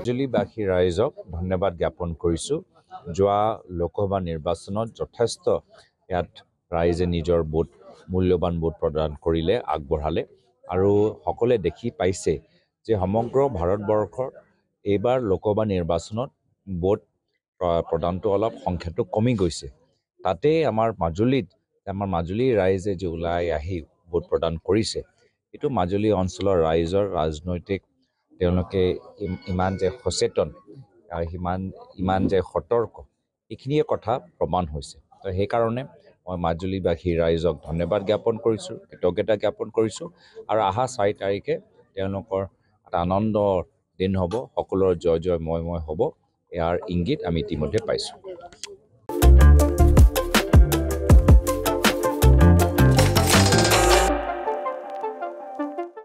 মাজুলীবাসী ৰাইজক ধন্যবাদ জ্ঞাপন কৰিছোঁ। যোৱা লোকসভা নিৰ্বাচনত যথেষ্ট ইয়াত ৰাইজে নিজৰ মূল্যৱান ভোট প্ৰদান কৰিলে, আগবঢ়ালে আৰু সকলোৱে দেখি পাইছে যে সমগ্ৰ ভাৰতবৰ্ষৰ এইবাৰ লোকসভা নিৰ্বাচনত ভোট প্ৰদানটো অলপ সংখ্যাটো কমি গৈছে। তাতেই আমাৰ মাজুলীৰ ৰাইজে যে ওলাই আহি ভোট প্ৰদান কৰিছে, এইটো মাজুলী অঞ্চলৰ ৰাইজৰ ৰাজনৈতিক তেওঁলোকে ইমান যে সচেতন, ইমান যে সতৰ্ক, এইখিনিয়ে কথা প্ৰমাণ হৈছে। তো সেইকাৰণে মই মাজুলীবাসী ৰাইজক ধন্যবাদ জ্ঞাপন কৰিছোঁ, কৃতজ্ঞতা জ্ঞাপন কৰিছোঁ আৰু অহা 4 তাৰিখে তেওঁলোকৰ এটা আনন্দৰ দিন হ'ব, সকলোৰে জয় জয় ময় হ'ব, ইয়াৰ ইংগিত আমি ইতিমধ্যে পাইছোঁ।